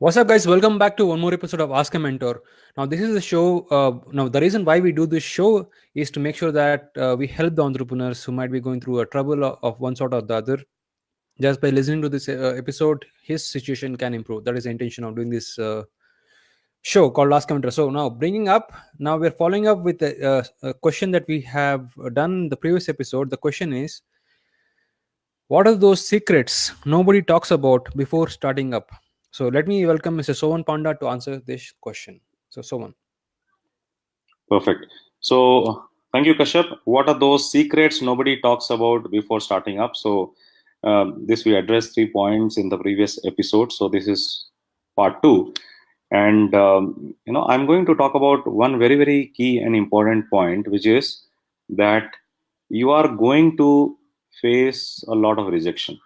What's up, guys? Welcome back to one more episode of Ask a Mentor. Now, this is a show. Now, the reason why we do this show is to make sure that we help the entrepreneurs who might be going through a trouble of one sort or the other. Just by listening to this episode, his situation can improve. That is the intention of doing this show called Ask a Mentor. So, now we're following up with a question that we have done in the previous episode. The question is, what are those secrets nobody talks about before starting up? So let me welcome Mr. SOVAN Panda to answer this question. So Sovan. Perfect. So thank you, Kashyap. What are those secrets nobody talks about before starting up? So this we addressed 3 points in the previous episode. So this is part two, and I'm going to talk about one very key and important point, which is that you are going to face a lot of rejection,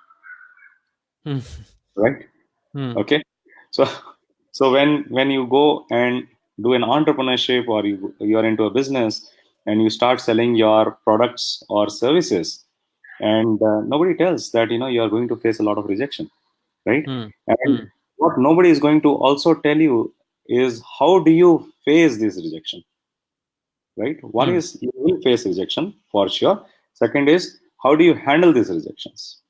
right? Okay. So when you go and do an entrepreneurship, or you are into a business and you start selling your products or services, and nobody tells that you are going to face a lot of rejection, right? And what nobody is going to also tell you is how do you face this rejection, right? One is you will face rejection for sure. Second is how do you handle these rejections,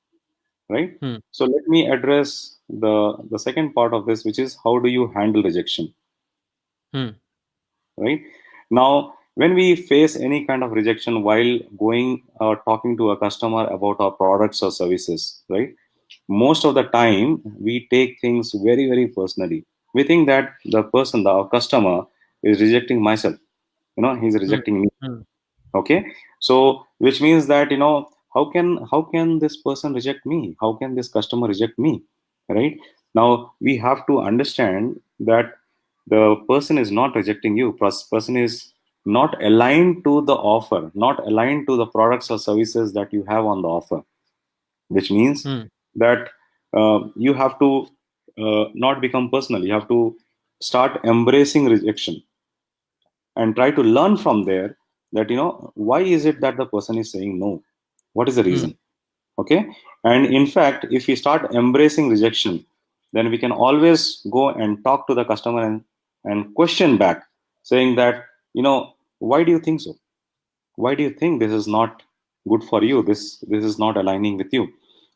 right? So let me address the second part of this, which is how do you handle rejection, right? Now, when we face any kind of rejection while going or talking to a customer about our products or services, right? Most of the time we take things very personally. We think that the person, our customer, is rejecting myself. He's rejecting me. Okay. So which means that how can this person reject me? How can this customer reject me? Right? Now we have to understand that the person is not rejecting you. Person is not aligned to the offer, not aligned to the products or services that you have on the offer, which means that you have to not become personal. You have to start embracing rejection and try to learn from there that why is it that the person is saying no, what is the reason. Okay. And in fact, if we start embracing rejection, then we can always go and talk to the customer and question back, saying that why do you think so, why do you think this is not good for you, this is not aligning with you.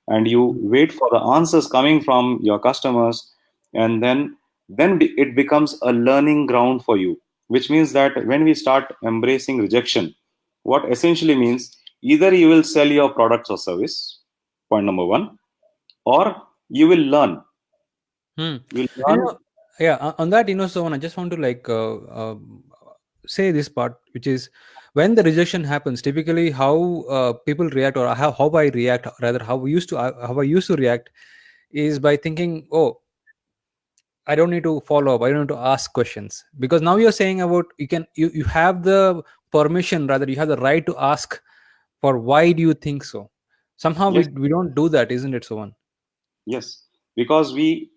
And you wait for the answers coming from your customers, and then it becomes a learning ground for you, which means that when we start embracing rejection, what essentially means either you will sell your products or service, point number one, or you will learn. And You will learn. on that, Sovan, I just want to say this part, which is when the rejection happens, typically how people react, or how I react, rather how I used to react, is by thinking, oh, I don't need to follow up. I don't need to ask questions, because now you're saying about you have the permission, rather you have the right to ask for why do you think so. Somehow Yes. we don't do that, isn't it, Sovan? Yes, because we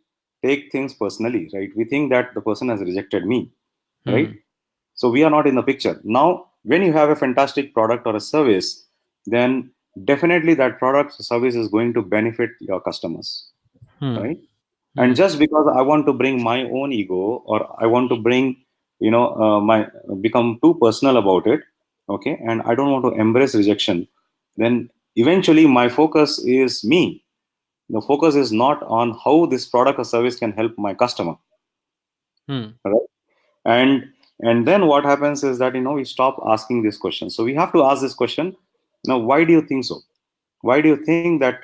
take things personally, right? We think that the person has rejected me, right? So we are not in the picture. Now, when you have a fantastic product or a service, then definitely that product or service is going to benefit your customers, right? And just because I want to bring my own ego, or I want to bring, my become too personal about it, okay, and I don't want to embrace rejection, then eventually my focus is me. The focus is not on how this product or service can help my customer, right? And then what happens is that we stop asking this question. So we have to ask this question. Now, why do you think so? Why do you think that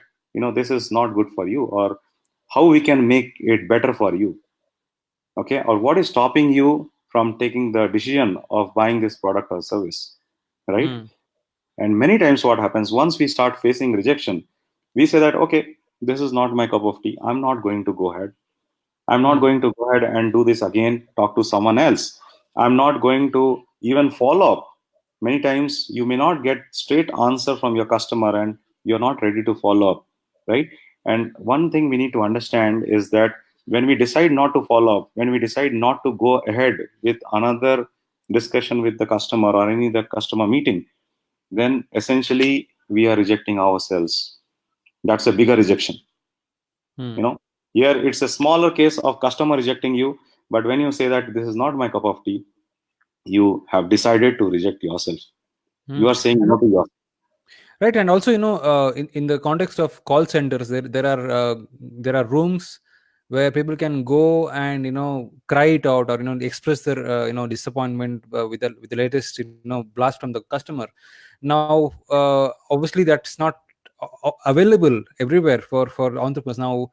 this is not good for you, or how we can make it better for you? Okay. Or what is stopping you from taking the decision of buying this product or service, right? And many times what happens, once we start facing rejection, we say that, okay, this is not my cup of tea, I'm not going to go ahead. I'm not going to go ahead and do this again, talk to someone else. I'm not going to even follow up. Many times you may not get straight answer from your customer, and you're not ready to follow up, right? And one thing we need to understand is that when we decide not to follow up, when we decide not to go ahead with another discussion with the customer or any the customer meeting, then essentially we are rejecting ourselves. That's a bigger rejection. Here, it's a smaller case of customer rejecting you, but when you say that this is not my cup of tea, you have decided to reject yourself. You Hmm. are saying And no to yourself. right, and also in the context of call centers, there are rooms where people can go and cry it out, or express their disappointment with the latest blast from the customer. Now obviously that's not available everywhere for entrepreneurs. Now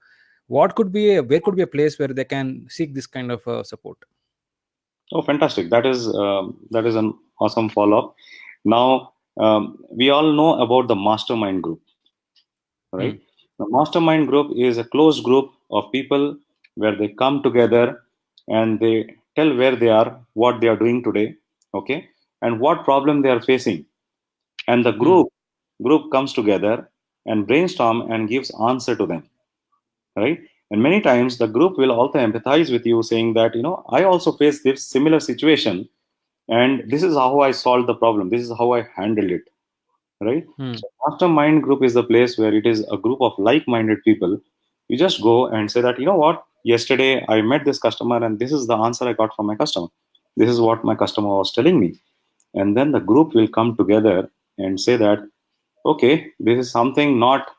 where could be a place where they can seek this kind of support? Oh, fantastic! That is an awesome follow-up. Now, we all know about the mastermind group, Hmm. right? The mastermind group is a closed group of people where they come together and they tell where they are, what they are doing today, okay, and what problem they are facing. And the Hmm. group comes together and brainstorm and gives answer to them, right? And many times the group will also empathize with you, saying that I also face this similar situation, and this is how I solved the problem. This is how I handled it, right? Hmm. So mastermind group is the place where it is a group of like-minded people. You just go and say that, what, yesterday I met this customer and this is the answer I got from my customer. This is what my customer was telling me. And then the group will come together and say that, okay, this is something not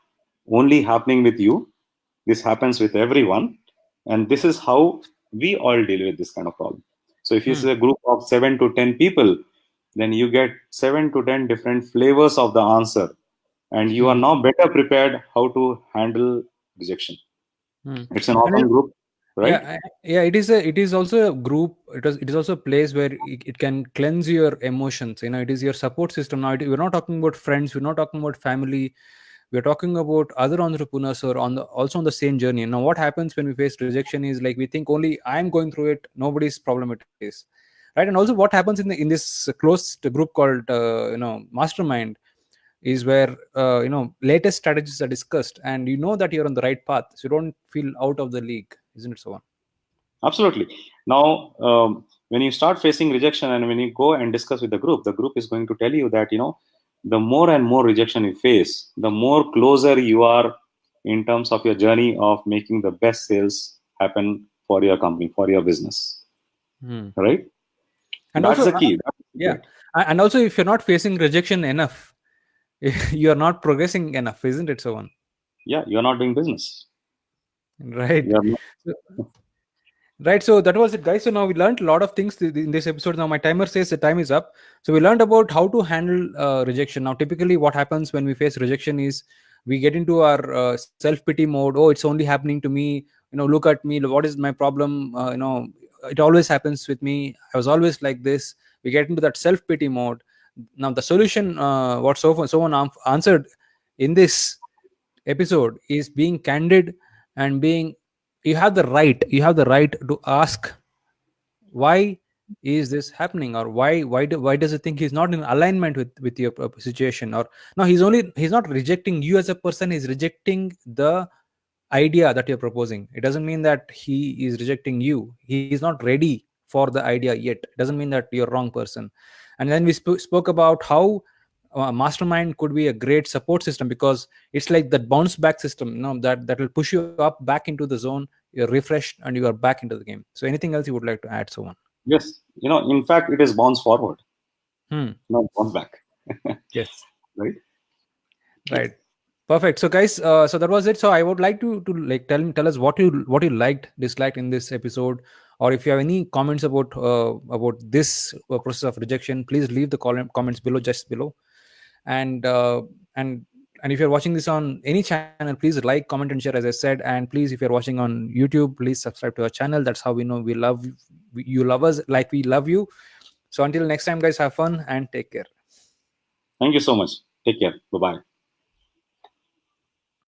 only happening with you, this happens with everyone, and this is how we all deal with this kind of problem. So if you Hmm. say a group of 7 to 10 people, then you get 7 to 10 different flavors of the answer, and you are Hmm. now better prepared how to handle rejection. Hmm. It's an And awesome group, yeah, right? yeah, it is also a group. It is also a place where it can cleanse your emotions. It is your support system. Now we're not talking about friends, we're not talking about family, we're talking about other entrepreneurs who are also on the same journey. Now what happens when we face rejection is like we think only I'm going through it, nobody's problem it is, right? And also what happens in this closed group called mastermind is where latest strategies are discussed, and that you're on the right path, so you don't feel out of the league, isn't it so? Absolutely. Now, when you start facing rejection and when you go and discuss with the group is going to tell you that, the more and more rejection you face, the more closer you are in terms of your journey of making the best sales happen for your company, for your business, Hmm. right? And That's also the key. That's the yeah, secret. and also if you're not facing rejection enough, you're not progressing enough, isn't it so on? Yeah, you're not doing business. Right. You're not, So, right. So that was it, guys. So now we learned a lot of things in this episode. Now my timer says the time is up. So we learned about how to handle rejection. Now, typically, what happens when we face rejection is we get into our self pity mode. Oh, it's only happening to me. Look at me. What is my problem? It always happens with me. I was always like this. We get into that self pity mode. Now the solution, what someone answered in this episode, is being candid and being, you have the right to ask why is this happening, or why does it think he's not in alignment with your situation. Or no, he's not rejecting you as a person, he's rejecting the idea that you're proposing. It doesn't mean that he is rejecting you, he is not ready for the idea yet. It doesn't mean that you're wrong person. And then we spoke about how mastermind could be a great support system, because it's like that bounce back system, that will push you up back into the zone. You're refreshed and you are back into the game. So anything else you would like to add, someone? yes. In fact, it is bounce forward, Hmm. not bounce back, Yes. right? Yes. Right. Perfect. So, guys, so that was it. So, I would like to like tell us what you liked, disliked in this episode, or if you have any comments about this process of rejection, please leave the comments below, just below. And and and if you're watching this on any channel, please like, comment, and share, as I said. And please, if you're watching on YouTube, please subscribe to our channel. That's how we know you love us like we love you. So, until next time, guys, have fun and take care. Thank you so much. Take care. Bye bye.